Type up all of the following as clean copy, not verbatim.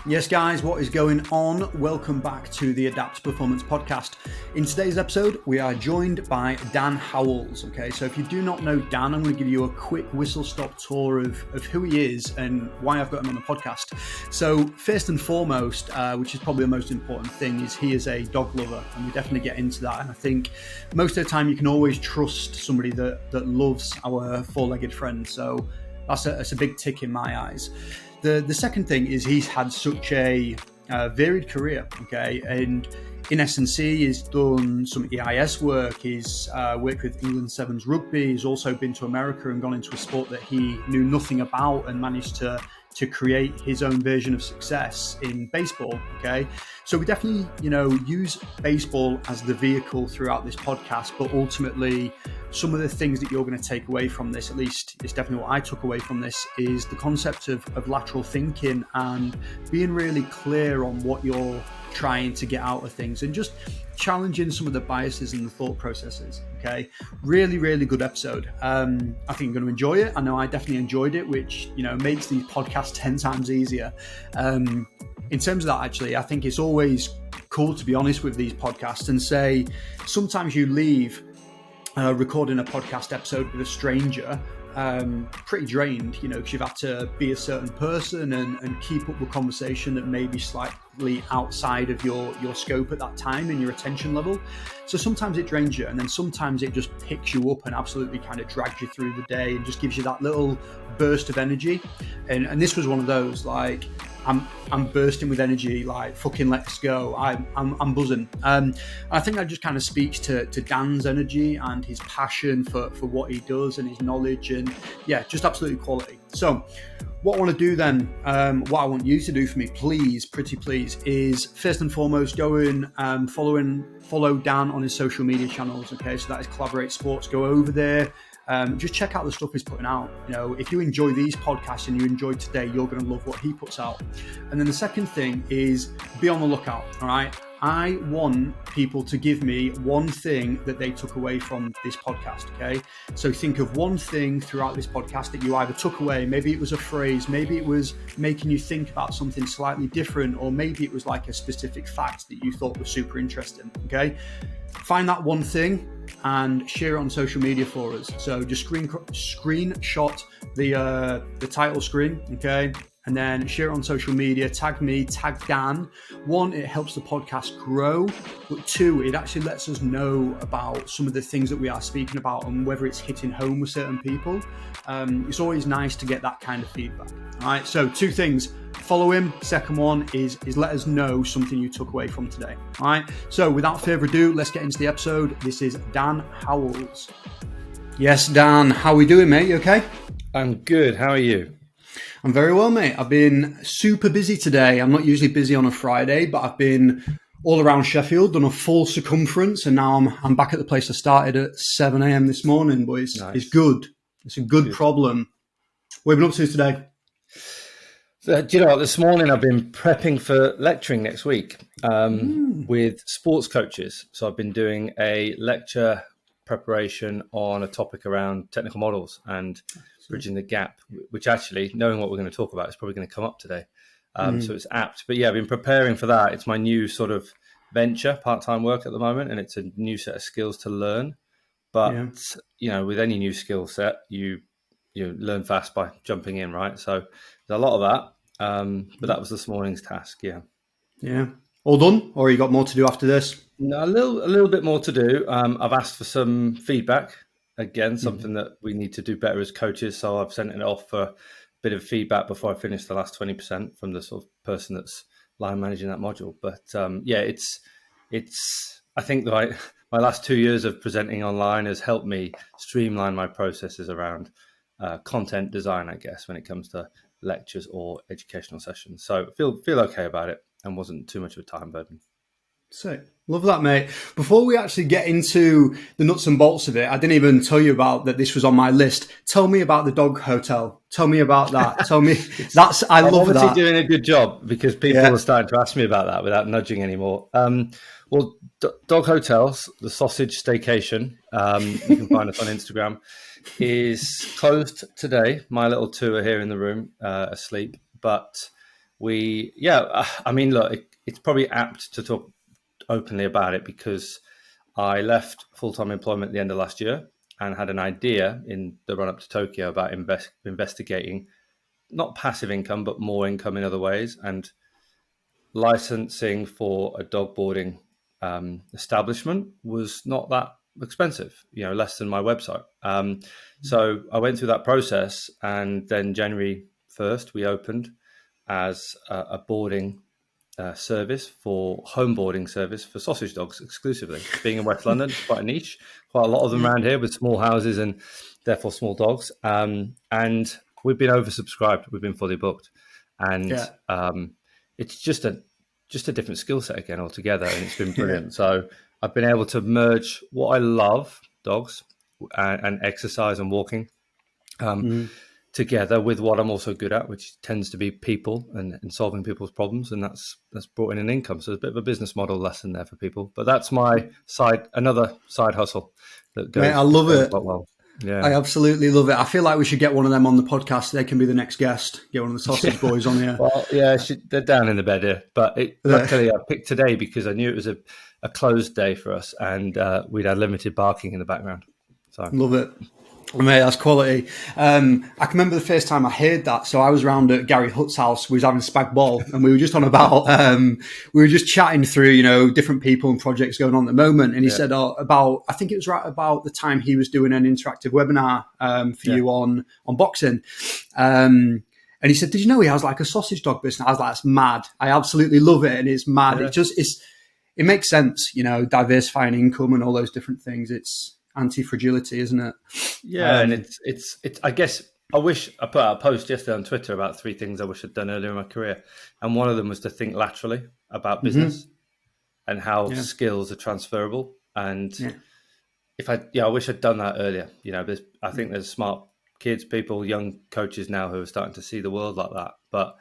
Yes, guys, what is going on? Welcome back to the Adapt Performance Podcast. In today's episode, we are joined by Dan Howells. Okay, so if you do not know Dan, I'm going to give you a quick whistle-stop tour of who he is and why I've got him on the podcast. So first and foremost, which is probably the most important thing, is he is a dog lover, and we definitely get into that. And I think most of the time you can always trust somebody that loves our four-legged friend. So that's a big tick in my eyes. The second thing is he's had such a varied career, okay? And in S&C, he's done some EIS work. He's worked with England Sevens rugby. He's also been to America and gone into a sport that he knew nothing about and managed to create his own version of success in baseball, okay? So we definitely, use baseball as the vehicle throughout this podcast, but ultimately some of the things that you're going to take away from this, at least it's definitely what I took away from this, is the concept of lateral thinking and being really clear on what you're trying to get out of things and just challenging some of the biases and the thought processes. Okay, really, really good episode. I think you're going to enjoy it. I know I definitely enjoyed it, which makes these podcasts 10 times easier. In terms of that, actually, I think it's always cool to be honest with these podcasts and say sometimes you leave recording a podcast episode with a stranger pretty drained, because you've had to be a certain person and keep up with conversation that may be slightly outside of your scope at that time and your attention level. So sometimes it drains you, and then sometimes it just picks you up and absolutely kind of drags you through the day and just gives you that little burst of energy. And this was one of those, like, I'm bursting with energy, like fucking let's go. I'm buzzing. I think that just kind of speaks to Dan's energy and his passion for what he does and his knowledge, and yeah, just absolutely quality. So what I want to do then, what I want you to do for me, please, pretty please, is first and foremost go and follow Dan on his social media channels. Okay, so that is Collaborate Sports. Go over there. Just check out the stuff he's putting out. If you enjoy these podcasts and you enjoyed today, you're going to love what he puts out. And then the second thing is be on the lookout. All right. I want people to give me one thing that they took away from this podcast. Okay. So think of one thing throughout this podcast that you either took away. Maybe it was a phrase, maybe it was making you think about something slightly different, or maybe it was like a specific fact that you thought was super interesting. Okay. Find that one thing and share it on social media for us. So just screenshot the title screen, okay? And then share it on social media, tag me, tag Dan. One, it helps the podcast grow, but two, it actually lets us know about some of the things that we are speaking about and whether it's hitting home with certain people. It's always nice to get that kind of feedback. All right, so two things. Follow him. Second one is let us know something you took away from today. All right, so without further ado, let's get into the episode. This is Dan Howells. Yes, Dan, how are we doing, mate? You okay? I'm good. How are you? I'm very well, mate. I've been super busy today. I'm not usually busy on a Friday, but I've been all around Sheffield, done a full circumference, and now I'm back at the place I started at 7 a.m. this morning. But it's good. It's a good problem. What have you been up to today? So, do you know what? This morning I've been prepping for lecturing next week with sports coaches. So I've been doing a lecture preparation on a topic around technical models and bridging the gap, which actually, knowing what we're going to talk about, is probably going to come up today. So it's apt. But yeah, I've been preparing for that. It's my new sort of venture, part-time work at the moment, and it's a new set of skills to learn. But, with any new skill set, you learn fast by jumping in, right? So there's a lot of that. But that was this morning's task, yeah. Yeah. All done? Or you got more to do after this? No, a little bit more to do. I've asked for some feedback. Again, something that we need to do better as coaches. So I've sent it off for a bit of feedback before I finish the last 20% from the sort of person that's line managing that module. But I think that my last 2 years of presenting online has helped me streamline my processes around content design, I guess, when it comes to lectures or educational sessions. So feel okay about it and wasn't too much of a time burden. Sick. Love that, mate. Before we actually get into the nuts and bolts of it, I didn't even tell you about that this was on my list. Tell me about the dog hotel. Tell me about that. Tell me. I'm love that. Obviously doing a good job because people are starting to ask me about that without nudging anymore. Dog Hotels, the sausage staycation, you can find us on Instagram, is closed today. My little two are here in the room asleep, but I mean, look, it's probably apt to talk openly about it because I left full-time employment at the end of last year and had an idea in the run-up to Tokyo about investigating not passive income, but more income in other ways, and licensing for a dog boarding establishment was not that expensive, less than my website. So I went through that process, and then January 1st, we opened as a boarding service for home boarding service for sausage dogs exclusively. Being in West London, it's quite a niche, quite a lot of them around here with small houses and therefore small dogs. And we've been oversubscribed. We've been fully booked. And it's just a different skill set again altogether. And it's been brilliant. So I've been able to merge what I love, dogs, and exercise and walking, together with what I'm also good at, which tends to be people and solving people's problems, and that's brought in an income. So there's a bit of a business model lesson there for people. But that's my another side hustle that goes. Mate, I love it. Quite well. Yeah, I absolutely love it. I feel like we should get one of them on the podcast. They can be the next guest. Get one of the sausage boys on here. Well, yeah, they're down in the bed here. But luckily, I picked today because I knew it was a closed day for us, and we'd had limited barking in the background. So love it. Mate, that's quality. I can remember the first time I heard that. So I was around at Gary Hutt's house. We was having spag bol, and we were just on about. We were just chatting through, different people and projects going on at the moment. And he said about, I think it was right about the time he was doing an interactive webinar for you on boxing. And he said, "Did you know he has like a sausage dog business?" I was like, "That's mad. I absolutely love it, and it's mad. Yeah. It makes sense, diversifying income and all those different things. It's anti-fragility, isn't it?" Yeah, and it's I guess I wish I put out a post yesterday on Twitter about 3 things I wish I'd done earlier in my career, and one of them was to think laterally about business and how skills are transferable. And I wish I'd done that earlier. I think there's smart kids, people, young coaches now who are starting to see the world like that. But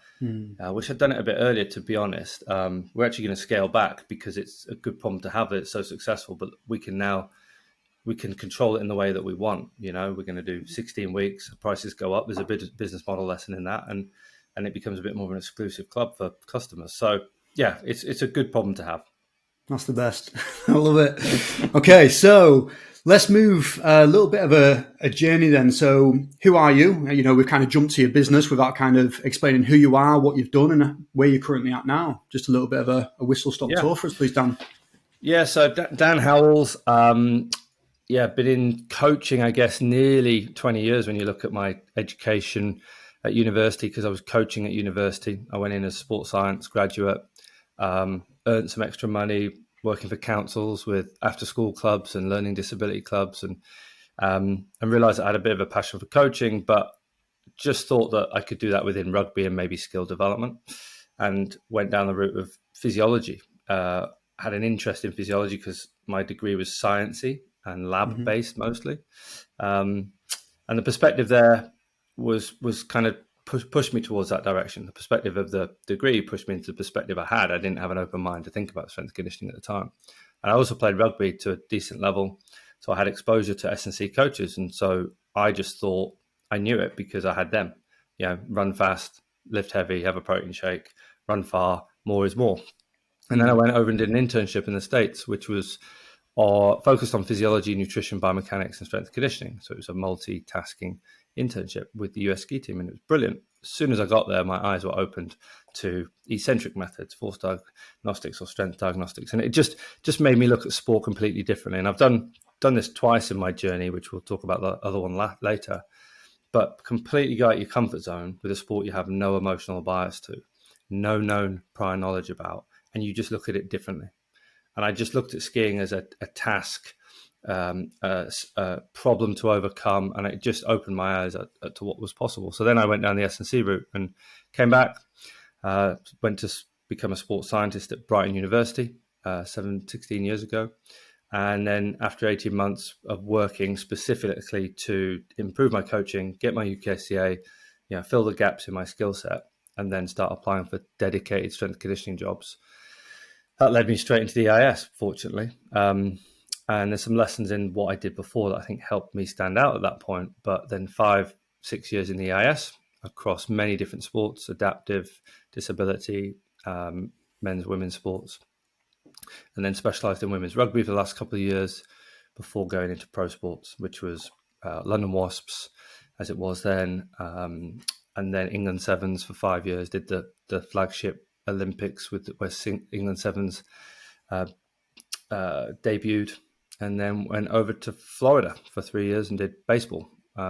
I wish I'd done it a bit earlier, to be honest. We're actually going to scale back because it's a good problem to have that it's so successful, but we can control it in the way that we want. We're going to do 16 weeks, prices go up. There's a bit of business model lesson in that, and it becomes a bit more of an exclusive club for customers. So yeah, it's a good problem to have. That's the best. I love it. Okay, so let's move a little bit of a journey then. So who are you? We've kind of jumped to your business without kind of explaining who you are, what you've done, and where you're currently at now. Just a little bit of a whistle-stop tour for us, please, Dan. Yeah, so Dan Howells, been in coaching, I guess, nearly 20 years when you look at my education at university, because I was coaching at university. I went in as a sports science graduate, earned some extra money working for councils with after-school clubs and learning disability clubs, and realised I had a bit of a passion for coaching, but just thought that I could do that within rugby and maybe skill development, and went down the route of physiology. Had an interest in physiology because my degree was sciencey and lab-based mostly. And the perspective there was kind of pushed me towards that direction. The perspective of the degree pushed me into the perspective I had. I didn't have an open mind to think about strength and conditioning at the time. And I also played rugby to a decent level, so I had exposure to S&C coaches. And so I just thought I knew it because I had them. Run fast, lift heavy, have a protein shake, run far, more is more. And then I went over and did an internship in the States, which was focused on physiology, nutrition, biomechanics, and strength and conditioning. So it was a multitasking internship with the US ski team, and it was brilliant. As soon as I got there, my eyes were opened to eccentric methods, force diagnostics or strength diagnostics. And it just made me look at sport completely differently. And I've done this twice in my journey, which we'll talk about the other one later. But completely go out your comfort zone with a sport you have no emotional bias to, no known prior knowledge about, and you just look at it differently. And I just looked at skiing as a task, a problem to overcome, and it just opened my eyes to what was possible. So then I went down the S&C route and came back, went to become a sports scientist at Brighton University 16 years ago. And then after 18 months of working specifically to improve my coaching, get my UKSCA, fill the gaps in my skill set, and then start applying for dedicated strength and conditioning jobs. That led me straight into the EIS, fortunately. And there's some lessons in what I did before that I think helped me stand out at that point. But then 5-6 years in the EIS, across many different sports, adaptive, disability, men's, women's sports, and then specialised in women's rugby for the last couple of years before going into pro sports, which was London Wasps, as it was then, and then England Sevens for 5 years. Did the flagship Olympics with where England Sevens debuted, and then went over to Florida for 3 years and did baseball,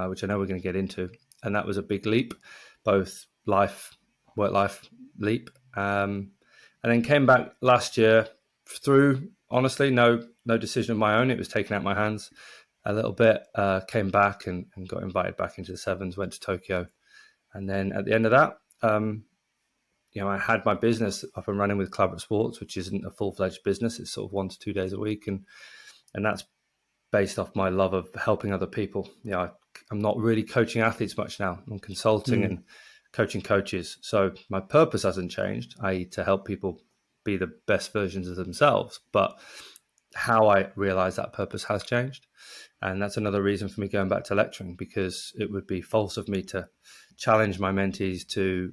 which I know we're going to get into. And that was a big leap, both work-life leap. And then came back last year through, honestly, no decision of my own. It was taken out of my hands a little bit. Came back and got invited back into the Sevens, went to Tokyo. And then at the end of that, I had my business up and running with Collaborative Sports, which isn't a full-fledged business. It's sort of 1 to 2 days a week. And that's based off my love of helping other people. I'm not really coaching athletes much now. I'm consulting and coaching coaches. So my purpose hasn't changed, i.e. to help people be the best versions of themselves. But how I realize that purpose has changed. And that's another reason for me going back to lecturing, because it would be false of me to challenge my mentees to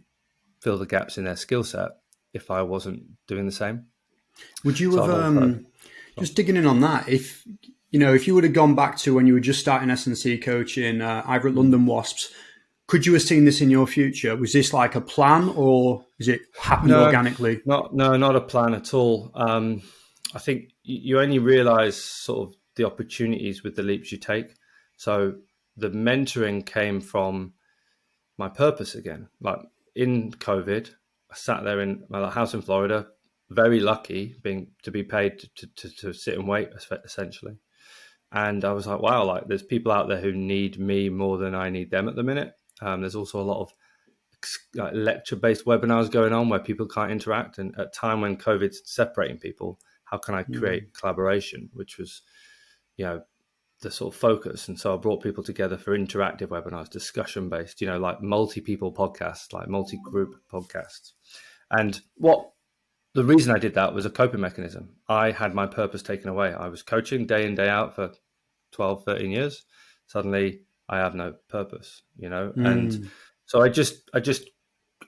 fill the gaps in their skill set if I wasn't doing the same. Would you have, just digging in on that, if you would have gone back to when you were just starting S&C coaching, either at London Wasps, could you have seen this in your future? Was this like a plan, or is it happened organically? Not a plan at all. I think you only realize sort of the opportunities with the leaps you take. So the mentoring came from my purpose again. Like in COVID, I sat there in my house in Florida, very lucky to be paid to sit and wait, essentially. And I was like, wow, like there's people out there who need me more than I need them at the minute. There's also a lot of lecture-based webinars going on where people can't interact. And at a time when COVID's separating people, how can I create collaboration, which was, the sort of focus. And so I brought people together for interactive webinars, discussion-based, like multi-people podcasts, like multi-group podcasts. And the reason I did that was a coping mechanism. I had my purpose taken away. I was coaching day in, day out for 12, 13 years. Suddenly I have no purpose, and so I just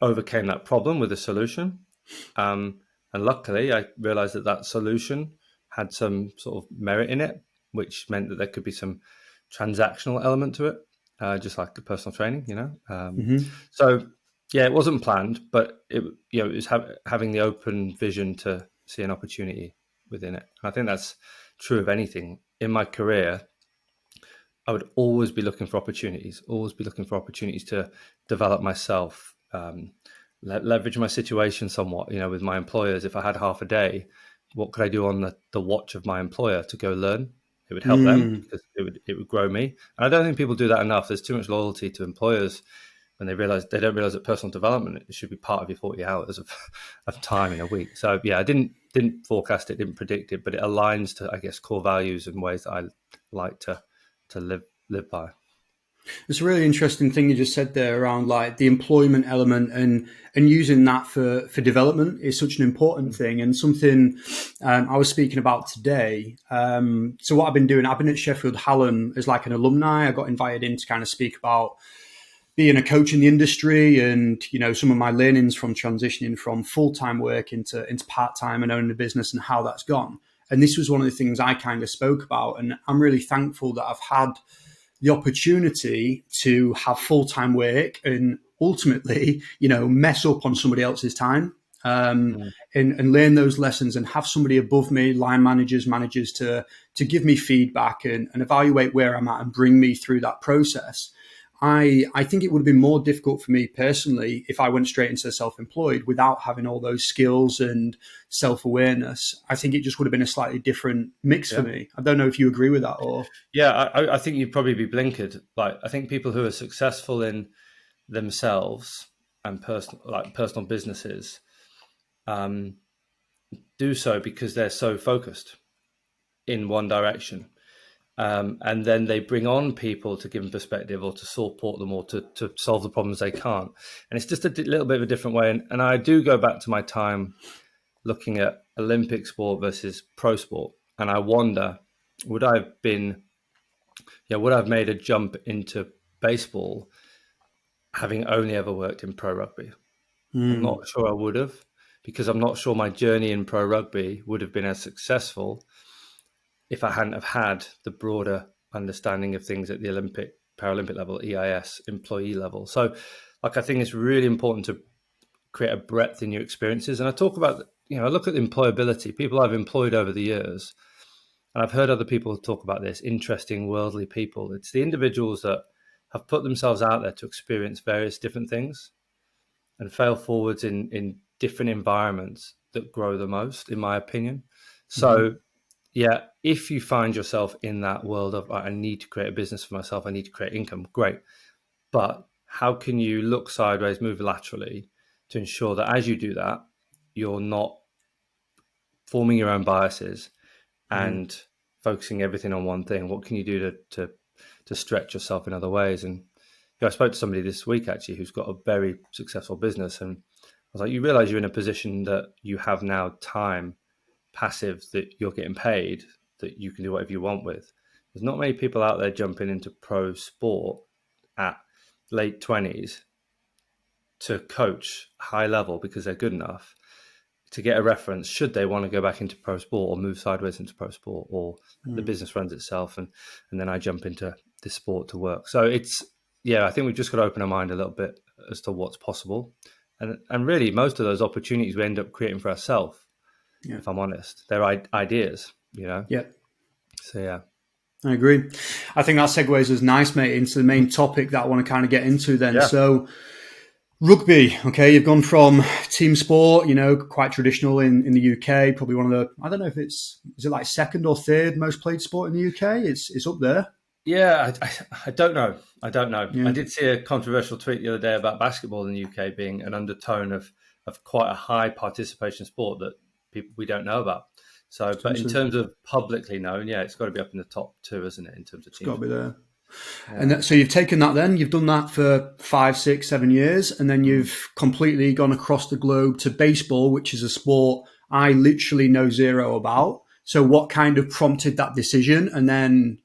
overcame that problem with a solution. And luckily I realized that solution had some sort of merit in it, which meant that there could be some transactional element to it, just like the personal training, So yeah, it wasn't planned, but it was having the open vision to see an opportunity within it. And I think that's true of anything. In my career, I would always be looking for opportunities to develop myself, leverage my situation somewhat, with my employers. If I had half a day, what could I do on the watch of my employer to go learn? It would help them because it would grow me. And I don't think people do that enough. There's too much loyalty to employers when they don't realize that personal development, it should be part of your 40 hours of time in a week. So yeah, I didn't forecast it, didn't predict it, but it aligns to, I guess, core values and ways that I like to live by. It's a really interesting thing you just said there around like the employment element and using that for development is such an important thing, and something I was speaking about today. So what I've been doing, I've been at Sheffield Hallam as like an alumni. I got invited in to kind of speak about being a coach in the industry and, some of my learnings from transitioning from full-time work into part-time and owning a business and how that's gone. And this was one of the things I kind of spoke about. And I'm really thankful that I've had the opportunity to have full-time work and ultimately, mess up on somebody else's time and learn those lessons and have somebody above me, line managers to give me feedback and evaluate where I'm at and bring me through that process. I think it would have been more difficult for me personally if I went straight into self-employed without having all those skills and self-awareness. I think it just would have been a slightly different mix for me. I don't know if you agree with that or... Yeah, I think you'd probably be blinkered. Like, I think people who are successful in themselves and personal businesses do so because they're so focused in one direction. And then they bring on people to give them perspective or to support them or to solve the problems they can't. And it's just a little bit of a different way. And I do go back to my time looking at Olympic sport versus pro sport. And I wonder, would I have made a jump into baseball having only ever worked in pro rugby. I'm not sure I would have, because I'm not sure my journey in pro rugby would have been as successful if I hadn't have had the broader understanding of things at the Olympic, Paralympic level, EIS, employee level. So, like, I think it's really important to create a breadth in your experiences. And I talk about, I look at employability, people I've employed over the years, and I've heard other people talk about this, interesting, worldly people. It's the individuals that have put themselves out there to experience various different things and fail forwards in different environments that grow the most, in my opinion. So, yeah, if you find yourself in that world of, I need to create a business for myself, I need to create income, great. But how can you look sideways, move laterally to ensure that as you do that, you're not forming your own biases and focusing everything on one thing? What can you do to stretch yourself in other ways? And I spoke to somebody this week actually who's got a very successful business, and I was like, you realize you're in a position that you have now time passive that you're getting paid, that you can do whatever you want with. There's not many people out there jumping into pro sport at late 20s to coach high level because they're good enough to get a reference should they want to go back into pro sport or move sideways into pro sport, or the business runs itself and then I jump into this sport to work. So it's, I think we've just got to open our mind a little bit as to what's possible. And really, most of those opportunities we end up creating for ourselves, if I'm honest. They're ideas, Yeah. So, yeah. I agree. I think that segues us nice, mate, into the main topic that I want to kind of get into then. Yeah. So, rugby, okay, you've gone from team sport, quite traditional in the UK, probably one of the, I don't know if is it like second or third most played sport in the UK? It's up there. Yeah, I don't know. Yeah. I did see a controversial tweet the other day about basketball in the UK being an undertone of quite a high participation sport that we don't know about. So, but in terms of publicly known, it's got to be up in the top 2, isn't it? In terms of teams, it's got to be there. Yeah. And so you've taken that then, you've done that for 5, 6, 7 years, and then you've completely gone across the globe to baseball, which is a sport I literally know zero about. So what kind of prompted that decision? And then,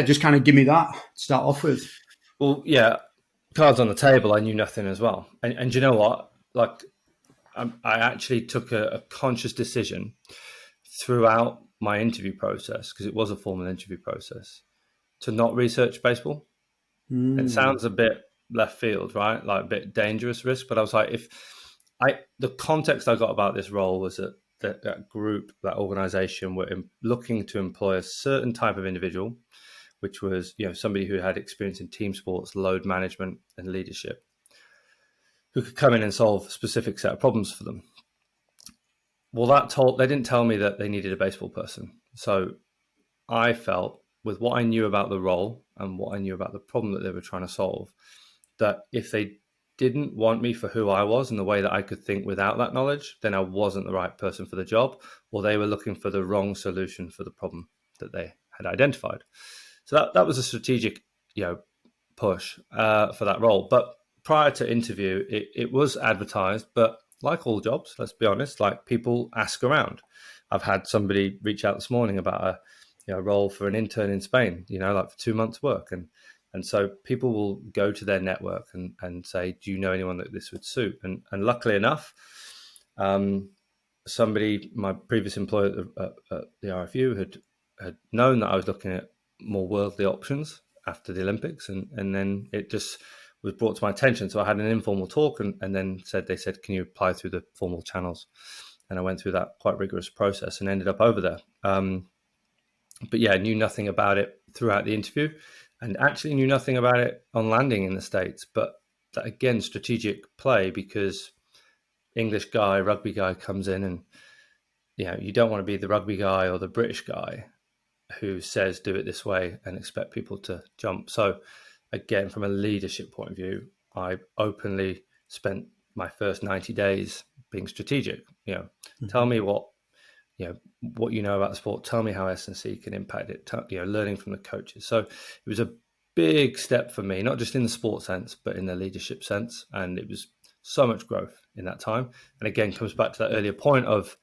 just kind of give me that to start off with. Well, cards on the table, I knew nothing as well. And you know what? Like, I actually took a conscious decision throughout my interview process, because it was a formal interview process, to not research baseball. It sounds a bit left field, right? Like a bit dangerous risk. But I was like, the context I got about this role was that group, that organization were looking to employ a certain type of individual, which was, somebody who had experience in team sports, load management and leadership, who could come in and solve a specific set of problems for them. Well, they didn't tell me that they needed a baseball person. So I felt, with what I knew about the role and what I knew about the problem that they were trying to solve, that if they didn't want me for who I was and the way that I could think without that knowledge, then I wasn't the right person for the job, or they were looking for the wrong solution for the problem that they had identified. So that was a strategic, push for that role. But prior to interview, it was advertised, but like all jobs, let's be honest, like, people ask around. I've had somebody reach out this morning about a role for an intern in Spain, like for 2 months' work. And so people will go to their network and say, do you know anyone that this would suit? And luckily enough, somebody, my previous employer at the RFU, had known that I was looking at more worldly options after the Olympics. And then it just was brought to my attention. So I had an informal talk and then they said, can you apply through the formal channels? And I went through that quite rigorous process and ended up over there. But I knew nothing about it throughout the interview, and actually knew nothing about it on landing in the States. But that, again, strategic play, because English guy, rugby guy comes in, and you don't want to be the rugby guy or the British guy who says do it this way and expect people to jump. So again, from a leadership point of view, I openly spent my first 90 days being strategic. Tell me what you know about the sport. Tell me how S&C can impact it. Learning from the coaches. So it was a big step for me, not just in the sport sense, but in the leadership sense. And it was so much growth in that time. And again, comes back to that earlier point of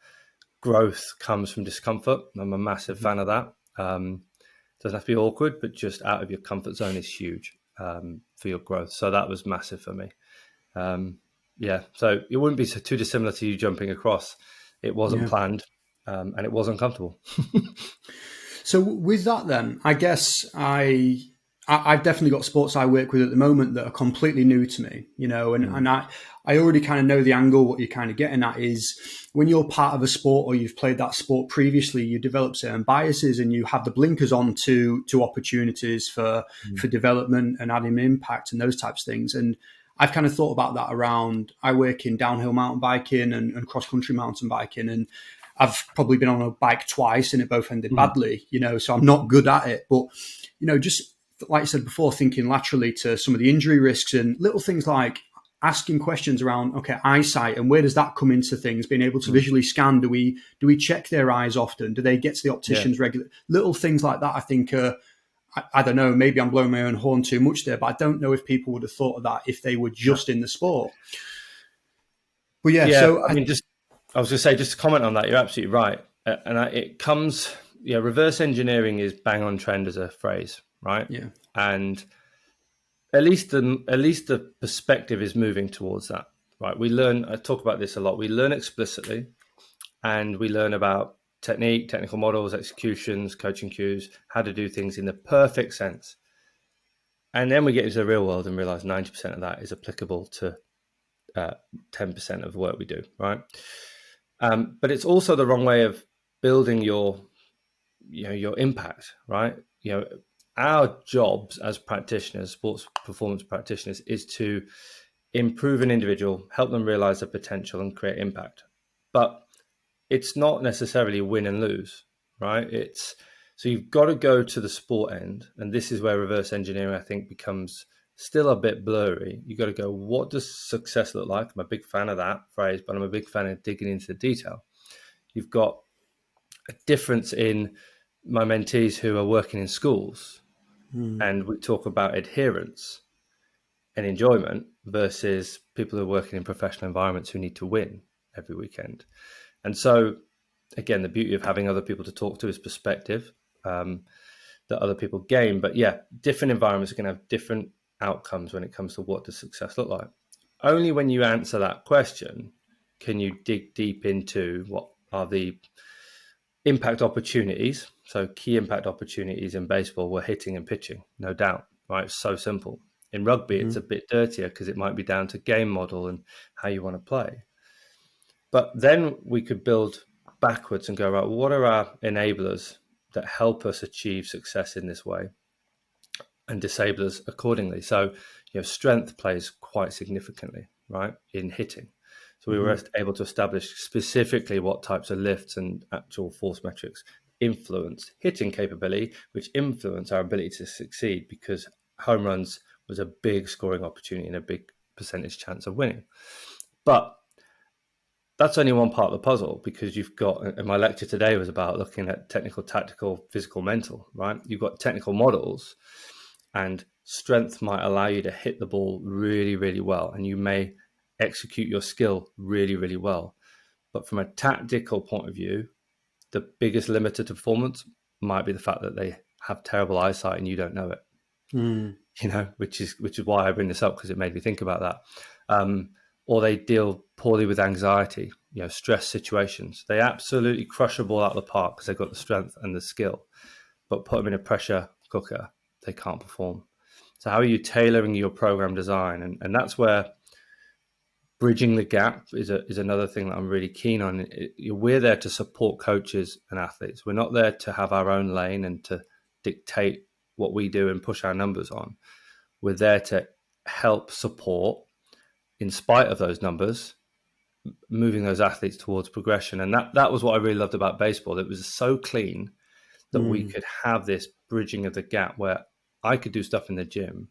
growth comes from discomfort. I'm a massive fan of that. Doesn't have to be awkward, but just out of your comfort zone is huge. for your growth. So that was massive for me. So it wouldn't be too dissimilar to you jumping across. It wasn't planned, and it was uncomfortable. So with that then, I guess I've definitely got sports I work with at the moment that are completely new to me, and I already kind of know the angle. What you're kind of getting at is when you're part of a sport or you've played that sport previously, you develop certain biases and you have the blinkers on to opportunities for development and adding impact and those types of things. And I've kind of thought about that around, I work in downhill mountain biking and cross-country mountain biking, and I've probably been on a bike twice and it both ended badly, so I'm not good at it. But, just like I said before, thinking laterally to some of the injury risks and little things like asking questions around, eyesight and where does that come into things, being able to visually scan. Do we check their eyes often? Do they get to the opticians regularly? Little things like that, I think, I don't know, maybe I'm blowing my own horn too much there, but I don't know if people would have thought of that if they were just in the sport. But so I was going to say, just to comment on that, you're absolutely right. And it comes, reverse engineering is bang on trend as a phrase, right? Yeah. And at least the perspective is moving towards that, right? I talk about this a lot. We learn explicitly and we learn about technique, technical models, executions, coaching cues, how to do things in the perfect sense. And then we get into the real world and realize 90% of that is applicable to 10% of the work we do, right? But it's also the wrong way of building your impact, right? Our jobs as practitioners, sports performance practitioners, is to improve an individual, help them realize their potential and create impact. But it's not necessarily win and lose, right? So you've got to go to the sport end. And this is where reverse engineering, I think, becomes still a bit blurry. You've got to go, what does success look like? I'm a big fan of that phrase, but I'm a big fan of digging into the detail. You've got a difference in my mentees who are working in schools, and we talk about adherence and enjoyment versus people who are working in professional environments who need to win every weekend. And so, again, the beauty of having other people to talk to is perspective that other people gain. But different environments are going to have different outcomes when it comes to what does success look like. Only when you answer that question can you dig deep into what are the impact opportunities. So key impact opportunities in baseball were hitting and pitching, no doubt, right? It's so simple. In rugby, it's a bit dirtier because it might be down to game model and how you want to play. But then we could build backwards and go, right, what are our enablers that help us achieve success in this way and disable us accordingly? So, strength plays quite significantly, right, in hitting. So we were able to establish specifically what types of lifts and actual force metrics influence hitting capability, which influence our ability to succeed, because home runs was a big scoring opportunity and a big percentage chance of winning. But that's only one part of the puzzle, because you've got, and my lecture today was about looking at technical, tactical, physical, mental, right? You've got technical models, and strength might allow you to hit the ball really, really well, and you may execute your skill really, really well. But from a tactical point of view, the biggest limiter to performance might be the fact that they have terrible eyesight and you don't know it. Which is why I bring this up, because it made me think about that. Or they deal poorly with anxiety, stress situations. They absolutely crush a ball out of the park because they've got the strength and the skill, but put them in a pressure cooker, they can't perform. So how are you tailoring your program design? And that's where bridging the gap is another thing that I'm really keen on. We're there to support coaches and athletes. We're not there to have our own lane and to dictate what we do and push our numbers on. We're there to help support, in spite of those numbers, moving those athletes towards progression. And that was what I really loved about baseball. It was so clean that we could have this bridging of the gap where I could do stuff in the gym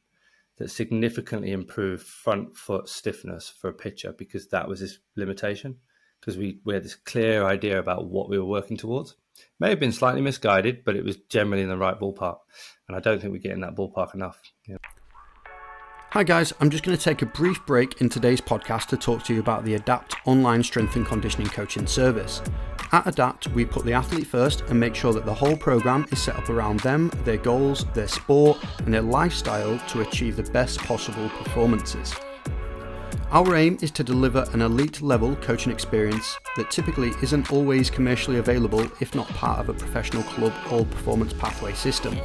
that significantly improved front foot stiffness for a pitcher, because that was his limitation, because we had this clear idea about what we were working towards. May have been slightly misguided, but it was generally in the right ballpark. And I don't think we get in that ballpark enough. Hi guys, I'm just going to take a brief break in today's podcast to talk to you about the Adapt online strength and conditioning coaching service. At Adapt, we put the athlete first and make sure that the whole program is set up around them, their goals, their sport, and their lifestyle to achieve the best possible performances. Our aim is to deliver an elite level coaching experience that typically isn't always commercially available if not part of a professional club or performance pathway system.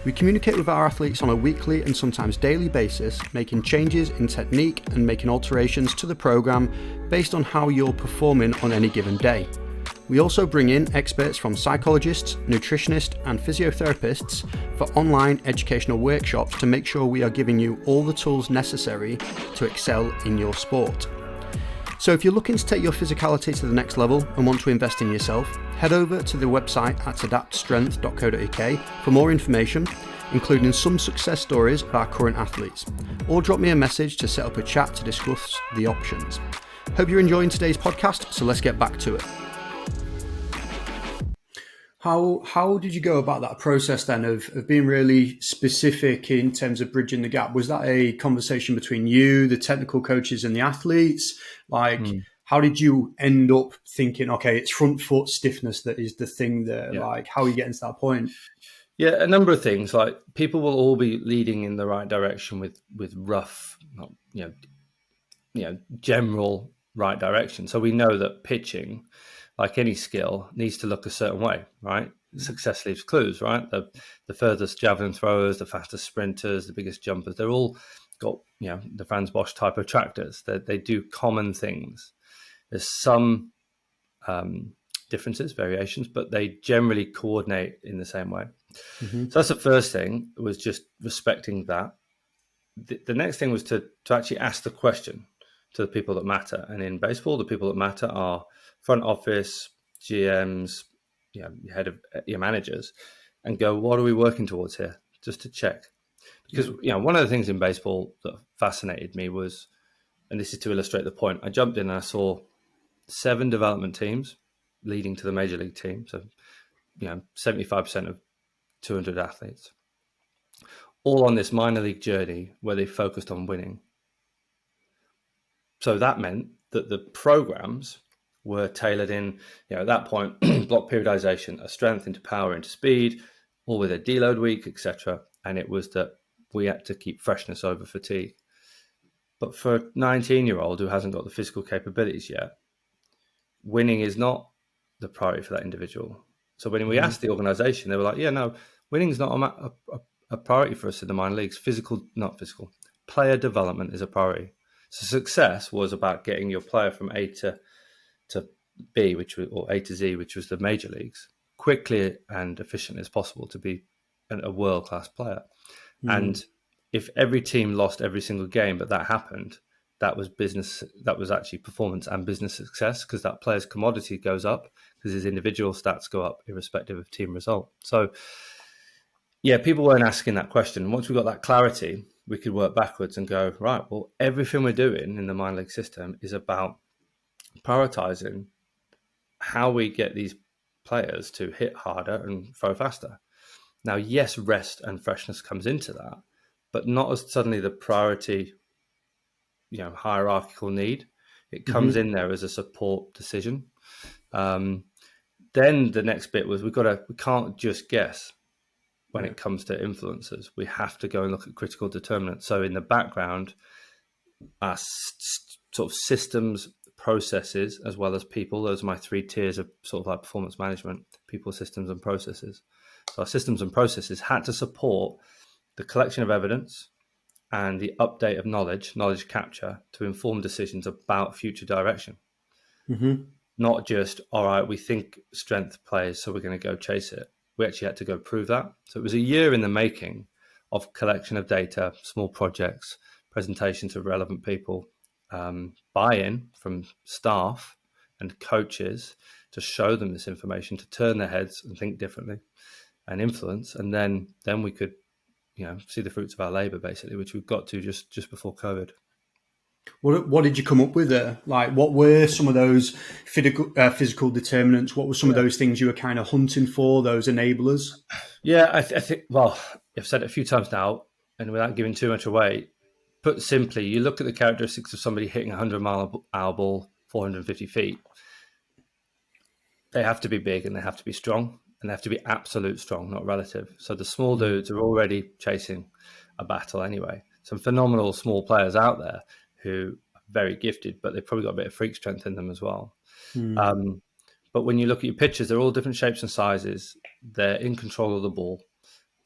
We communicate with our athletes on a weekly and sometimes daily basis, making changes in technique and making alterations to the program based on how you're performing on any given day. We also bring in experts from psychologists, nutritionists, and physiotherapists for online educational workshops to make sure we are giving you all the tools necessary to excel in your sport. So if you're looking to take your physicality to the next level and want to invest in yourself, head over to the website at adaptstrength.co.uk for more information, including some success stories of our current athletes, or drop me a message to set up a chat to discuss the options. Hope you're enjoying today's podcast, so let's get back to it. How did you go about that process then of being really specific in terms of bridging the gap? Was that a conversation between you, the technical coaches, and the athletes? How did you end up thinking, okay, it's front foot stiffness that is the thing there? Yeah. Like, how are you getting to that point? Yeah, a number of things. Like, people will all be leading in the right direction with rough, general right direction. So we know that pitching, like any skill, needs to look a certain way, right? Success leaves clues, right? The furthest javelin throwers, the fastest sprinters, the biggest jumpers, they're all got, the Franz Bosch type of tractors. They do common things. There's some differences, variations, but they generally coordinate in the same way. Mm-hmm. So that's the first thing, was just respecting that. The next thing was to actually ask the question to the people that matter. And in baseball, the people that matter are front office, GMs, your head of your managers, and go, what are we working towards here? Just to check. Because, one of the things in baseball that fascinated me was, and this is to illustrate the point, I jumped in and I saw 7 development teams leading to the major league team. So, 75% of 200 athletes, all on this minor league journey where they focused on winning. So that meant that the programs were tailored in, at that point, block periodization, a strength into power into speed, all with a deload week, etc. And it was that we had to keep freshness over fatigue. But for a 19-year-old who hasn't got the physical capabilities yet, winning is not the priority for that individual. So when we asked the organization, they were like, winning is not a priority for us in the minor leagues. Player development is a priority. So success was about getting your player from A to B, or A to Z, which was the major leagues, quickly and efficiently as possible to be a world-class player. And if every team lost every single game, but that happened, that was business. That was actually performance and business success, because that player's commodity goes up because his individual stats go up irrespective of team result. So, people weren't asking that question. Once we got that clarity, we could work backwards and go, right, well, everything we're doing in the minor league system is about prioritizing how we get these players to hit harder and throw faster. Now, yes, rest and freshness comes into that, but not as suddenly the priority, hierarchical need. It comes in there as a support decision. Then the next bit was we can't just guess when it comes to influencers. We have to go and look at critical determinants. So in the background, our sort of systems, processes, as well as people. Those are my 3 tiers of sort of like performance management: people, systems, and processes. So our systems and processes had to support the collection of evidence and the update of knowledge capture to inform decisions about future direction. Not just, all right, we think strength plays, so we're going to go chase it. We actually had to go prove that. So it was a year in the making of collection of data, small projects, presentations of relevant people, buy-in from staff and coaches to show them this information, to turn their heads and think differently and influence. And then we could, see the fruits of our labor, basically, which we've got to just before COVID. What did you come up with there? Like, what were some of those physical determinants? What were some of those things you were kind of hunting for, those enablers? Yeah, I think, well, I've said it a few times now, and without giving too much away, put simply, you look at the characteristics of somebody hitting a 100-mile-an-hour ball 450 feet. they have to be big and they have to be strong, and they have to be absolute strong, not relative. So the small dudes are already chasing a battle anyway. Some phenomenal small players out there who are very gifted, but they've probably got a bit of freak strength in them as well. But when you look at your pitches, they're all different shapes and sizes. They're in control of the ball.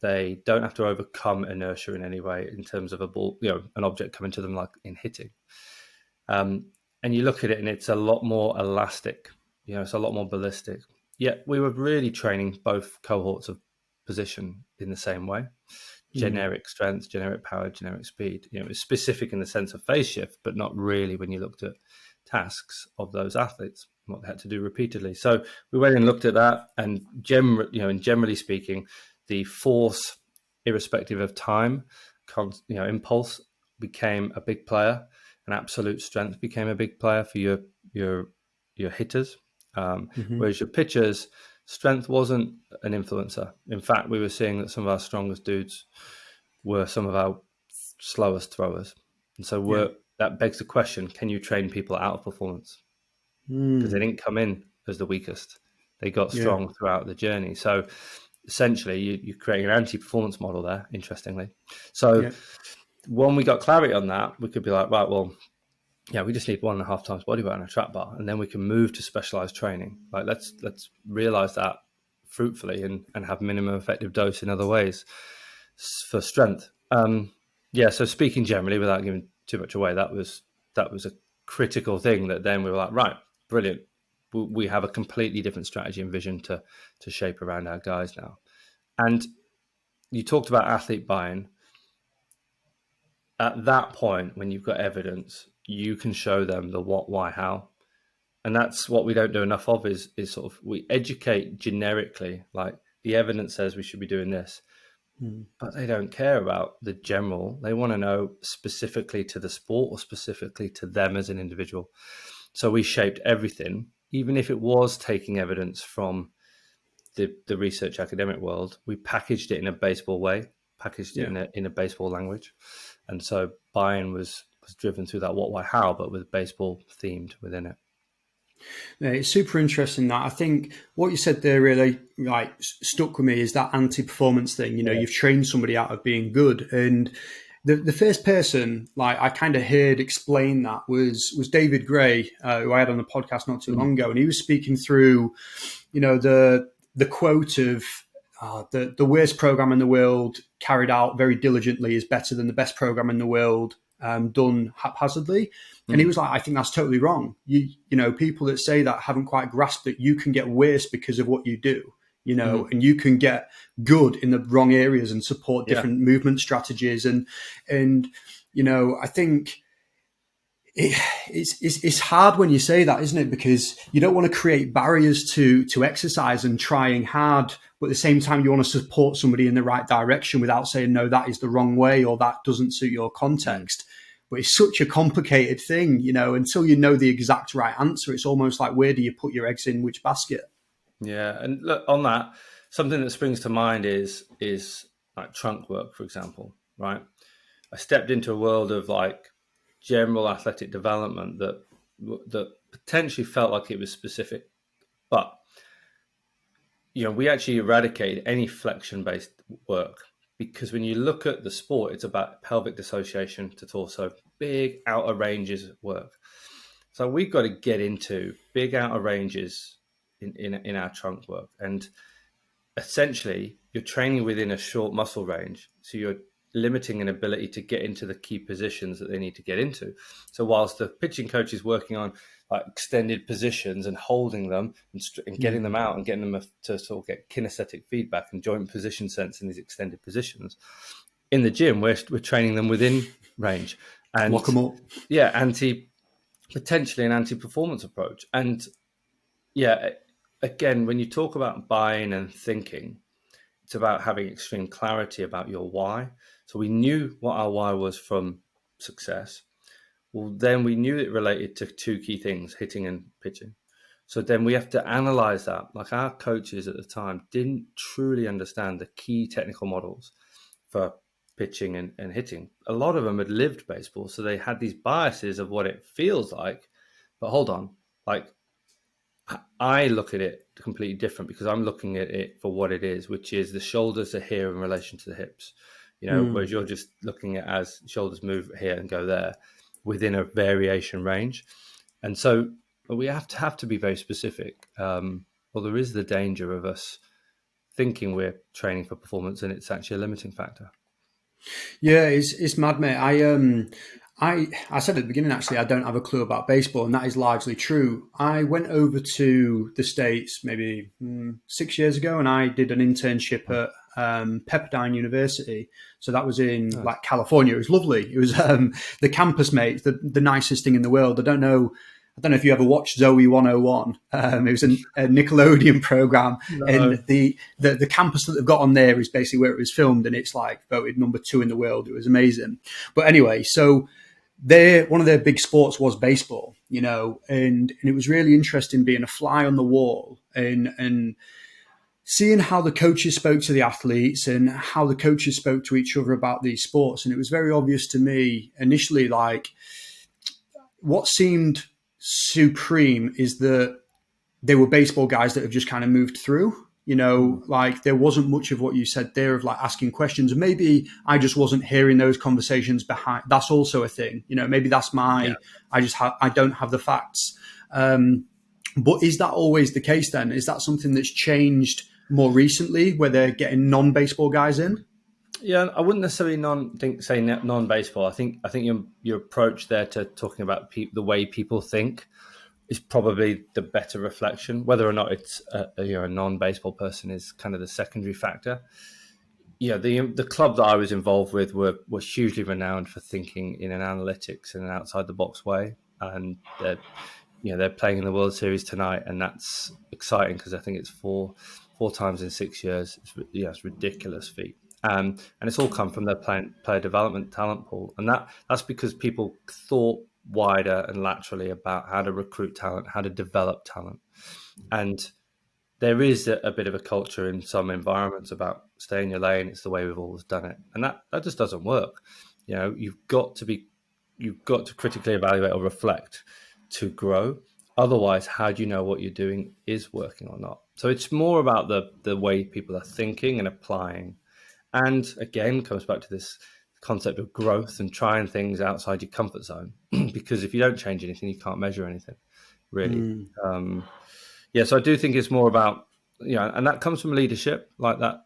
They don't have to overcome inertia in any way in terms of a ball, an object coming to them like in hitting. And you look at it and it's a lot more elastic. It's a lot more ballistic. Yet we were really training both cohorts of position in the same way. Generic strength, generic power, generic speed. It's specific in the sense of phase shift, but not really when you looked at tasks of those athletes, what they had to do repeatedly. So we went and looked at that, and generally speaking, the force, irrespective of time, impulse became a big player, and absolute strength became a big player for your hitters. Whereas your pitchers, strength wasn't an influencer. In fact, we were seeing that some of our strongest dudes were some of our slowest throwers. And so that begs the question, can you train people out of performance? Because they didn't come in as the weakest. They got strong throughout the journey. So essentially, you're creating an anti-performance model there, interestingly. So when we got clarity on that, we could be like, right, well, we just need 1.5 times body weight on a trap bar, and then we can move to specialized training. Like let's realize that fruitfully and have minimum effective dose in other ways for strength. So speaking generally, without giving too much away, that was a critical thing that then we were like, right, brilliant. We have a completely different strategy and vision to shape around our guys now. And you talked about athlete buy-in. At that point, when you've got evidence, you can show them the what, why, how. And that's what we don't do enough of is sort of, we educate generically, like the evidence says we should be doing this, but they don't care about the general. They want to know specifically to the sport or specifically to them as an individual. So we shaped everything, even if it was taking evidence from the research academic world, we packaged it in a baseball way, packaged it in a baseball language. And so buy-in was driven through that what, why, how, but with baseball themed within it. Yeah, it's super interesting that I think what you said there really stuck with me is that anti-performance thing. You've trained somebody out of being good, and the first person I kind of heard explain that was David Gray, who I had on the podcast not too long ago, and he was speaking through, the quote of the worst program in the world carried out very diligently is better than the best program in the world done haphazardly. And he was like, I think that's totally wrong. People that say that haven't quite grasped that you can get worse because of what you do, and you can get good in the wrong areas and support different movement strategies. And I think it's hard when you say that, isn't it? Because you don't want to create barriers to exercise and trying hard, but at the same time, you want to support somebody in the right direction without saying, no, that is the wrong way or that doesn't suit your context. But it's such a complicated thing, until you know the exact right answer. It's almost like, where do you put your eggs in which basket? Yeah. And look, on that, something that springs to mind is like trunk work, for example, right? I stepped into a world of like general athletic development that potentially felt like it was specific, but we actually eradicated any flexion-based work, because when you look at the sport, it's about pelvic dissociation to torso, big outer ranges work. So we've got to get into big outer ranges in our trunk work, and essentially you're training within a short muscle range, so you're limiting an ability to get into the key positions that they need to get into. So whilst the pitching coach is working on like extended positions and holding them and getting them out and getting them to sort of get kinesthetic feedback and joint position sense in these extended positions, in the gym we're training them within range and lock them up. Potentially an anti-performance approach. And again, when you talk about buying and thinking, it's about having extreme clarity about your why. So we knew what our why was from success. Well, then we knew it related to two key things, hitting and pitching. So then we have to analyze that. Like our coaches at the time didn't truly understand the key technical models for pitching and hitting. A lot of them had lived baseball, so they had these biases of what it feels like. But hold on, like I look at it completely different because I'm looking at it for what it is, which is the shoulders are here in relation to the hips, whereas you're just looking at as shoulders move here and go there within a variation range. And so we have to be very specific. Well, there is the danger of us thinking we're training for performance and it's actually a limiting factor. Yeah, it's mad, mate. I said at the beginning, actually, I don't have a clue about baseball, and that is largely true. I went over to the States maybe 6 years ago, and I did an internship at Pepperdine University. So that was in like California. It was lovely. It was the campus mates, the nicest thing in the world. I don't know if you ever watched Zoe 101. It was a Nickelodeon program, No. and the campus that they've got on there is basically where it was filmed, and it's like voted number 2 in the world. It was amazing. But anyway, so one of their big sports was baseball, and it was really interesting being a fly on the wall and seeing how the coaches spoke to the athletes and how the coaches spoke to each other about these sports. And it was very obvious to me initially, like what seemed supreme is that they were baseball guys that have just kind of moved through. Like there wasn't much of what you said there of like asking questions. And maybe I just wasn't hearing those conversations behind. That's also a thing. Maybe that's I don't have the facts. But is that always the case then? Is that something that's changed more recently where they're getting non-baseball guys in? Yeah, I wouldn't necessarily say non-baseball. I think your approach there to talking about the way people think is probably the better reflection. Whether or not it's a non-baseball person is kind of the secondary factor. Yeah, the club that I was involved with were hugely renowned for thinking in an analytics and an outside the box way, and they're playing in the World Series tonight, and that's exciting because I think it's four times in 6 years. It's a ridiculous feat. And it's all come from their player development talent pool. And that's because people thought wider and laterally about how to recruit talent, how to develop talent. And there is a bit of a culture in some environments about stay in your lane. It's the way we've always done it. And that just doesn't work. You've got to critically evaluate or reflect to grow. Otherwise, how do you know what you're doing is working or not? So it's more about the way people are thinking and applying. And again, comes back to this concept of growth and trying things outside your comfort zone. Because if you don't change anything, you can't measure anything, really. So I do think it's more about, and that comes from leadership. Like that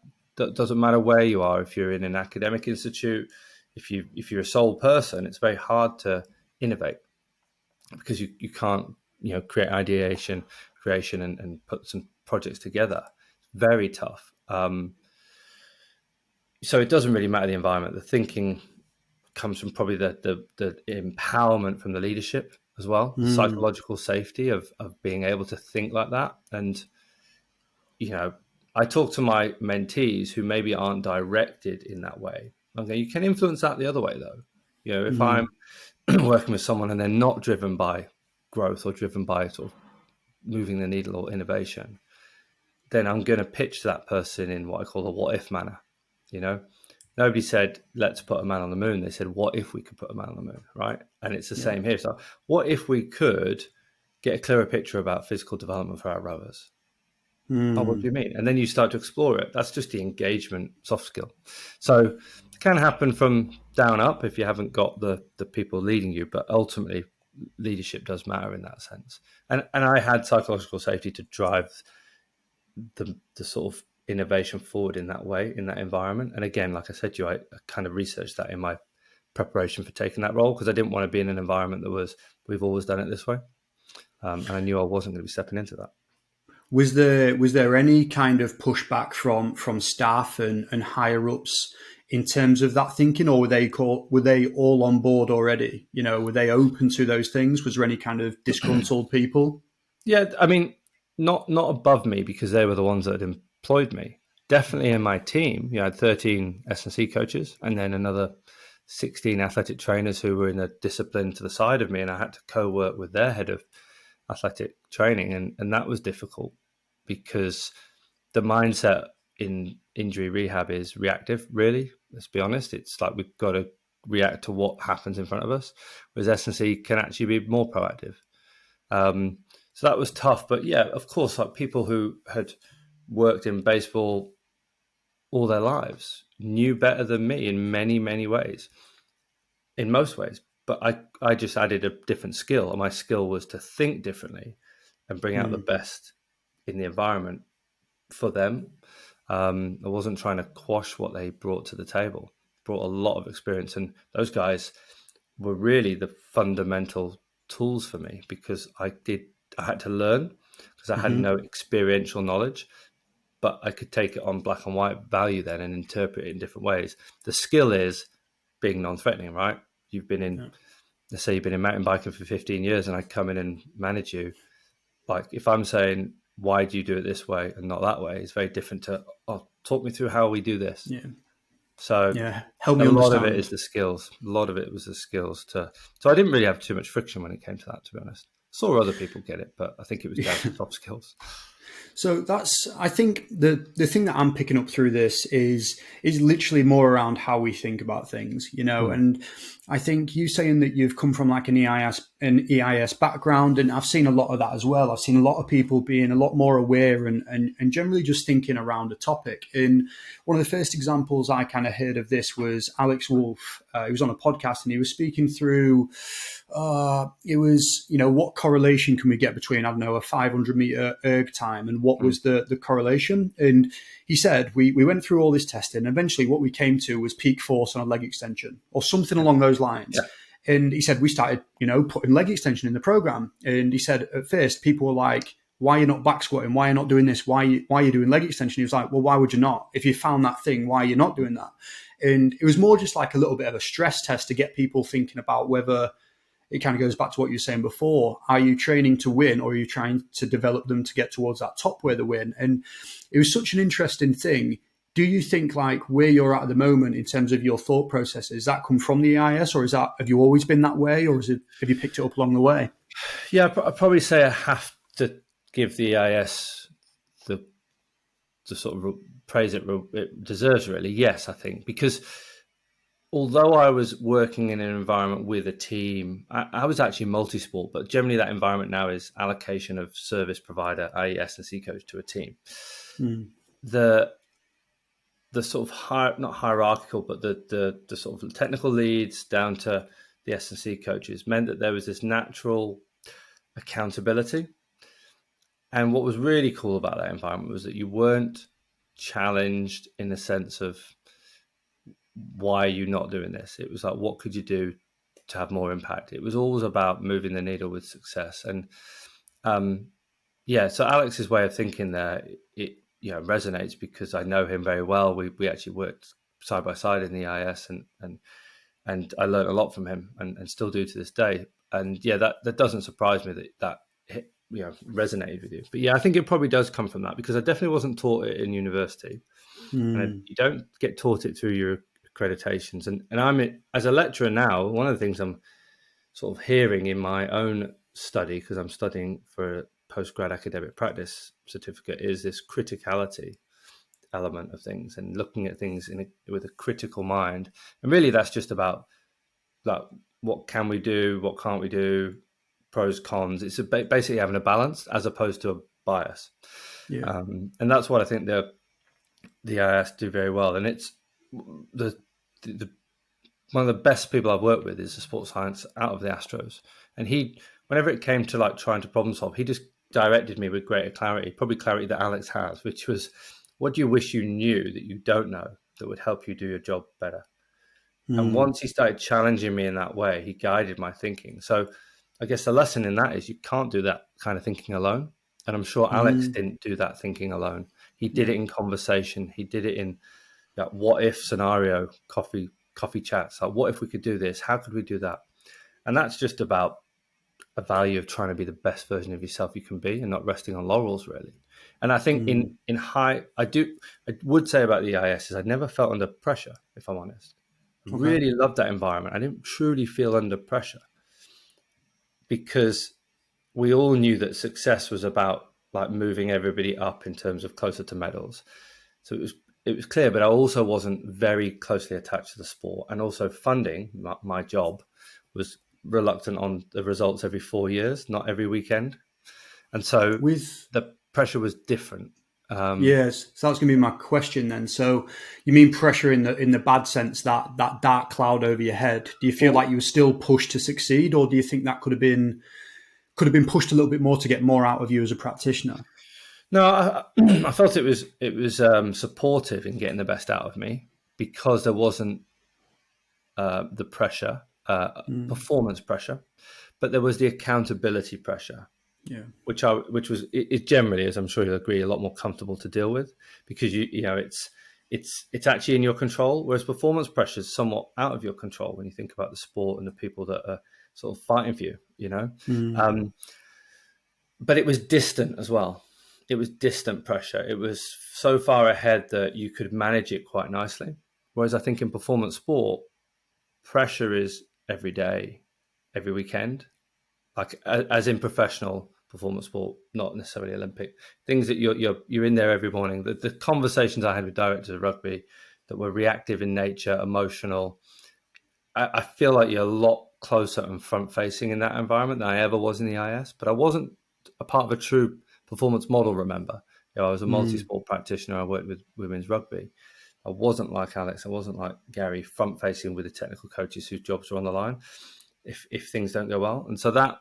doesn't matter where you are. If you're in an academic institute, if you're a sole person, it's very hard to innovate because you can't, create creation and put some projects together. Very tough. So it doesn't really matter the environment. The thinking comes from probably the empowerment from the leadership as well, psychological safety of being able to think like that. And, I talk to my mentees who maybe aren't directed in that way. Okay, you can influence that the other way though. If I'm working with someone and they're not driven by growth or driven by sort of moving the needle or innovation, then I'm going to pitch to that person in what I call a what if manner. Nobody said, let's put a man on the moon. They said, what if we could put a man on the moon, right? And it's the same here. So what if we could get a clearer picture about physical development for our rowers? Oh, what do you mean? And then you start to explore it. That's just the engagement soft skill. So it can happen from down up if you haven't got the people leading you, but ultimately leadership does matter in that sense. And I had psychological safety to drive the sort of innovation forward in that way, in that environment. And again, like I said to you, I kind of researched that in my preparation for taking that role because I didn't want to be in an environment that was, we've always done it this way. And I knew I wasn't going to be stepping into that. Was there any kind of pushback from staff and higher ups in terms of that thinking, or were they all on board already? Were they open to those things? Was there any kind of disgruntled people? Yeah, I mean, not above me because they were the ones that had employed me. Definitely in my team, I had 13 S&C coaches and then another 16 athletic trainers who were in a discipline to the side of me, and I had to co-work with their head of athletic training, and that was difficult because the mindset in injury rehab is reactive, really. Let's be honest. It's like we've got to react to what happens in front of us, whereas S&C can actually be more proactive. So that was tough. But yeah, of course, like people who had worked in baseball all their lives knew better than me in many, many ways, in most ways. But I just added a different skill, and my skill was to think differently and bring out the best in the environment for them. I wasn't trying to quash what they brought to the table. Brought a lot of experience, and those guys were really the fundamental tools for me because I had to learn because I had no experiential knowledge, but I could take it on black and white value then and interpret it in different ways. The skill is being non-threatening, right? You've been in, let's say you've been in mountain biking for 15 years and I come in and manage you. Like if I'm saying, why do you do it this way and not that way? It's very different to, oh, talk me through how we do this. Yeah. So help me a lot understand. of it is the skills. A lot of it was the skills so I didn't really have too much friction when it came to that, to be honest. Saw other people get it, but I think it was down to soft skills. So I think the thing that I'm picking up through this is literally more around how we think about things, and I think you saying that you've come from like an EIS background, and I've seen a lot of that as well. I've seen a lot of people being a lot more aware and generally just thinking around a topic. And one of the first examples I kind of heard of this was Alex Wolf. He was on a podcast and he was speaking through, it was, what correlation can we get between, I don't know, a 500-meter erg time and what was the correlation? And he said, we went through all this testing. And eventually what we came to was peak force on a leg extension or something along those lines. Yeah. And he said, we started, putting leg extension in the program. And he said, at first, people were like, why are you not back squatting? Why are you not doing this? Why are you doing leg extension? He was like, well, why would you not? If you found that thing, why are you not doing that? And it was more just like a little bit of a stress test to get people thinking about whether it kind of goes back to what you were saying before. Are you training to win, or are you trying to develop them to get towards that top where they win? And it was such an interesting thing. Do you think like where you're at the moment in terms of your thought process, is that come from the EIS, or have you always been that way, or have you picked it up along the way? Yeah, I'd probably say I have to give the EIS the sort of praise it deserves, really. Yes, I think, because although I was working in an environment with a team, I was actually multi-sport, but generally that environment now is allocation of service provider, i.e. S&C coach, to a team. The sort of not hierarchical, but the sort of technical leads down to the S&C coaches meant that there was this natural accountability. And what was really cool about that environment was that you weren't challenged in the sense of, why are you not doing this? It was like, what could you do to have more impact? It was always about moving the needle with success. And so Alex's way of thinking there, it resonates because I know him very well. We actually worked side by side in the IS, and I learned a lot from him and still do to this day. And that doesn't surprise me that resonated with you. But I think it probably does come from that, because I definitely wasn't taught it in university. And you don't get taught it through your accreditations. And I'm, as a lecturer now, one of the things I'm sort of hearing in my own study, because I'm studying for a postgrad academic practice certificate, is this criticality element of things and looking at things with a critical mind. And really that's just about like, what can we do, what can't we do, pros, cons. It's basically having a balance as opposed to a bias. And that's what I think the IS do very well. And it's the one of the best people I've worked with is a sports science out of the Astros. And he, whenever it came to like trying to problem solve, he just directed me with greater clarity, probably clarity that Alex has, which was, what do you wish you knew that you don't know that would help you do your job better? And once he started challenging me in that way, he guided my thinking. So I guess the lesson in that is you can't do that kind of thinking alone. And I'm sure Alex didn't do that thinking alone. He did it in conversation. He did it in that what if scenario, coffee chats. Like, what if we could do this? How could we do that? And that's just about a value of trying to be the best version of yourself you can be and not resting on laurels, really. And I think I would say about the EIS is I never felt under pressure, if I'm honest. I really loved that environment. I didn't truly feel under pressure because we all knew that success was about like moving everybody up in terms of closer to medals. So it was clear, but I also wasn't very closely attached to the sport. And also funding, my job, was reluctant on the results every 4 years, not every weekend. And so With the pressure was different. Yes, so that's going to be my question then. So you mean pressure in the bad sense, that dark cloud over your head? Do you feel Well, like you were still pushed to succeed, or do you think that could have been pushed a little bit more to get more out of you as a practitioner? no, I felt it was supportive in getting the best out of me because there wasn't the pressure, performance pressure, but there was the accountability pressure, Yeah. which was it generally, as I'm sure you'll agree, a lot more comfortable to deal with because you know it's actually in your control, whereas performance pressure is somewhat out of your control when you think about the sport and the people that are sort of fighting for you, you know. Mm. Um, but it was distant as well. It was distant pressure. It was so far ahead that you could manage it quite nicely. Whereas I think in performance sport, pressure is every day, every weekend, like as in professional performance sport, not necessarily Olympic things that you're in there every morning. The conversations I had with directors of rugby that were reactive in nature, emotional. I feel like you're a lot closer and front facing in that environment than I ever was in the IS. But I wasn't a part of a true performance model. Remember, I was a Mm. multi-sport practitioner. I worked with women's rugby. I wasn't like Alex. I wasn't like Gary, front facing with the technical coaches whose jobs are on the line if things don't go well. And so that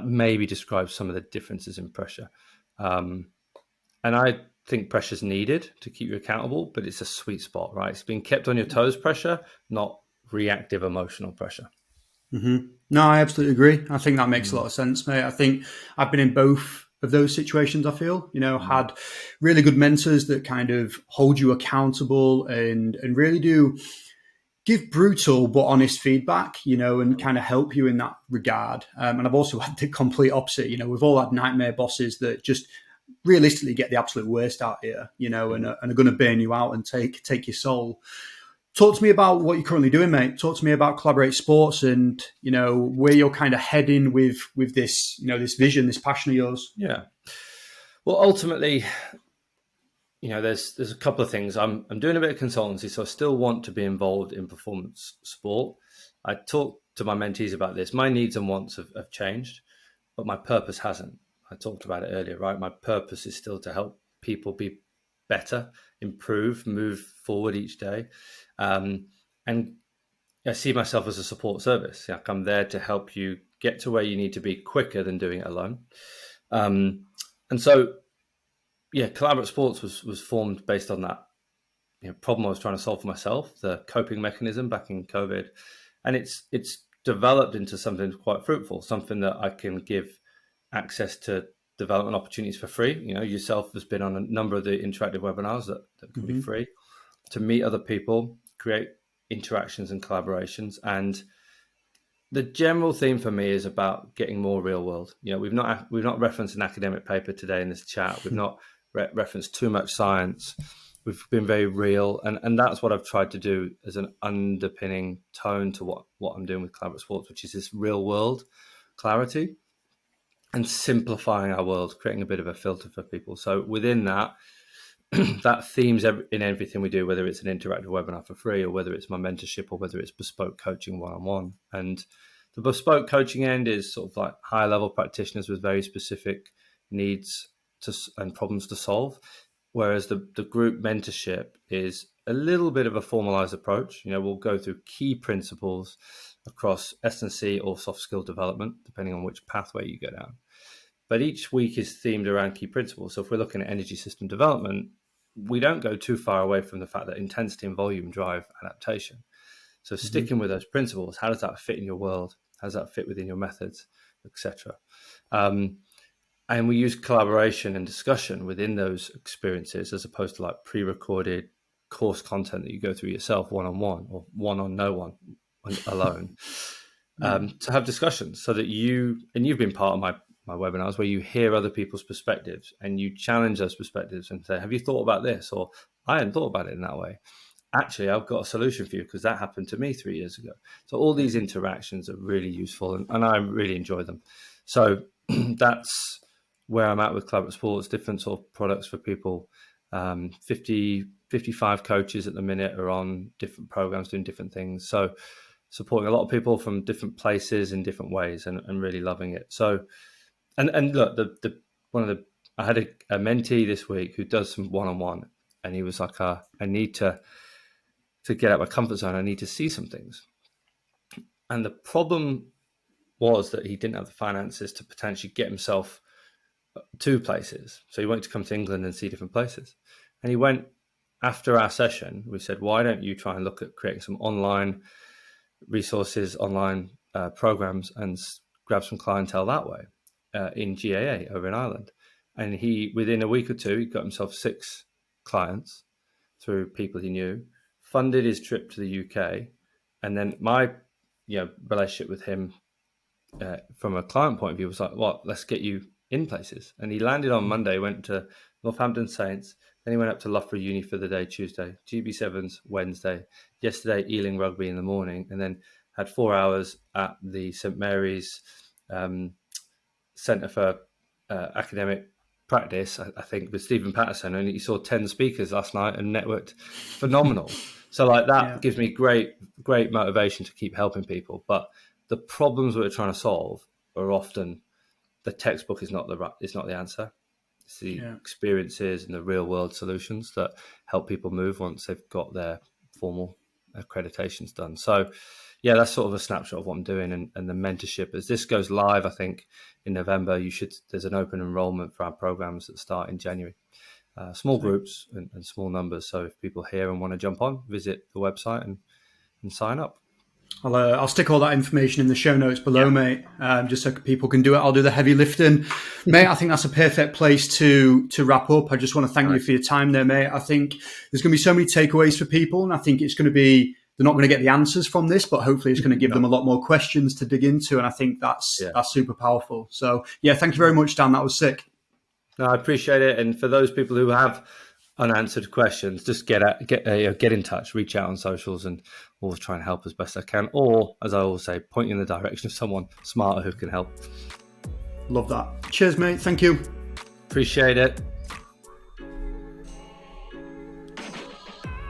maybe describes some of the differences in pressure. And I think pressure's needed to keep you accountable, but it's a sweet spot, right? It's being kept on your toes pressure, not reactive emotional pressure. Mm-hmm. No, I absolutely agree. I think that makes a lot Mm, of sense, mate. I think I've been in both of those situations. I feel, mm, had really good mentors that kind of hold you accountable and really do give brutal but honest feedback, and mm, kind of help you in that regard. And I've also had the complete opposite. We've all had nightmare bosses that just realistically get the absolute worst out here, and mm. are going to burn you out and take your soul. Talk to me about what you're currently doing, mate. Talk to me about Collaborate Sports and where you're kind of heading with this, this vision, this passion of yours. Yeah. Well, ultimately, there's a couple of things. I'm doing a bit of consultancy, so I still want to be involved in performance sport. I talk to my mentees about this. My needs and wants have changed, but my purpose hasn't. I talked about it earlier, right? My purpose is still to help people be better, improve, move forward each day. And I see myself as a support service. Like I'm there to help you get to where you need to be quicker than doing it alone. And so, yeah, Collaborate Sports was formed based on that problem I was trying to solve for myself, the coping mechanism back in COVID, and it's developed into something quite fruitful, something that I can give access to development opportunities for free. Yourself has been on a number of the interactive webinars that can be Mm-hmm. free to meet other people, create interactions and collaborations. And the general theme for me is about getting more real world. We've not referenced an academic paper today in this chat. We've not referenced too much science. We've been very real, and that's what I've tried to do as an underpinning tone to what I'm doing with Collaborate Sports, which is this real world clarity and simplifying our world, creating a bit of a filter for people. So within that, that themes in everything we do, whether it's an interactive webinar for free or whether it's my mentorship or whether it's bespoke coaching one-on-one. And the bespoke coaching end is sort of like high level practitioners with very specific needs and problems to solve. Whereas the group mentorship is a little bit of a formalized approach. We'll go through key principles across S&C or soft skill development, depending on which pathway you go down. But each week is themed around key principles. So if we're looking at energy system development, we don't go too far away from the fact that intensity and volume drive adaptation. So Mm-hmm. sticking with those principles, how does that fit in your world? How does that fit within your methods, etc.? And we use collaboration and discussion within those experiences as opposed to like pre-recorded course content that you go through yourself one-on-one or one-on-no-one alone. Yeah. To have discussions so that you've been part of my webinars where you hear other people's perspectives and you challenge those perspectives and say, have you thought about this? Or I hadn't thought about it in that way. Actually, I've got a solution for you because that happened to me 3 years ago. So all these interactions are really useful and I really enjoy them. So that's where I'm at with Collaborate Sports, different sort of products for people. 55 coaches at the minute are on different programs doing different things. So supporting a lot of people from different places in different ways and really loving it. So And look, I had a mentee this week who does some one-on-one, and he was like, I need to get out of my comfort zone. I need to see some things. And the problem was that he didn't have the finances to potentially get himself to places. So he wanted to come to England and see different places. And he went, after our session, we said, why don't you try and look at creating some online resources, online programs, and grab some clientele that way in GAA over in Ireland. And he, within a week or two, he got himself 6 clients through people he knew, funded his trip to the UK. And then my relationship with him from a client point of view was like, well, let's get you in places. And he landed on Monday, went to Northampton Saints, then he went up to Loughborough Uni for the day Tuesday, GB7s Wednesday, yesterday Ealing Rugby in the morning, and then had 4 hours at the St Mary's Centre for Academic Practice, I think, with Stephen Patterson, and he saw 10 speakers last night and networked phenomenal. So like that gives me great motivation to keep helping people. But the problems we're trying to solve are often the textbook is not the answer. It's the experiences and the real world solutions that help people move once they've got their formal accreditations done. So that's sort of a snapshot of what I'm doing, and the mentorship. As this goes live, I think in November, there's an open enrollment for our programs that start in January. Small groups and small numbers. So if people hear and want to jump on, visit the website and sign up. I'll stick all that information in the show notes below, mate, just so people can do it. I'll do the heavy lifting. Mate, I think that's a perfect place to wrap up. I just want to thank you for your time there, mate. I think there's going to be so many takeaways for people, and I think it's going to be, they're not going to get the answers from this, but hopefully it's going to give them a lot more questions to dig into, and I think that's super powerful. So, thank you very much, Dan. That was sick. No, I appreciate it. And for those people who have unanswered questions, just get in touch, reach out on socials, and we'll try and help as best I can. Or, as I always say, point you in the direction of someone smarter who can help. Love that. Cheers, mate. Thank you. Appreciate it.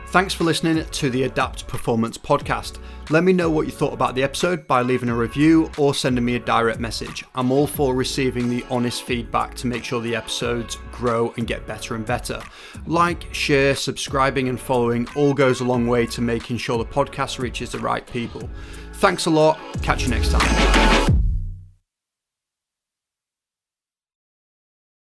Thanks for listening to the Adapt Performance podcast. Let me know what you thought about the episode by leaving a review or sending me a direct message. I'm all for receiving the honest feedback to make sure the episodes grow and get better and better. Like, share, subscribing and following all goes a long way to making sure the podcast reaches the right people. Thanks a lot. Catch you next time.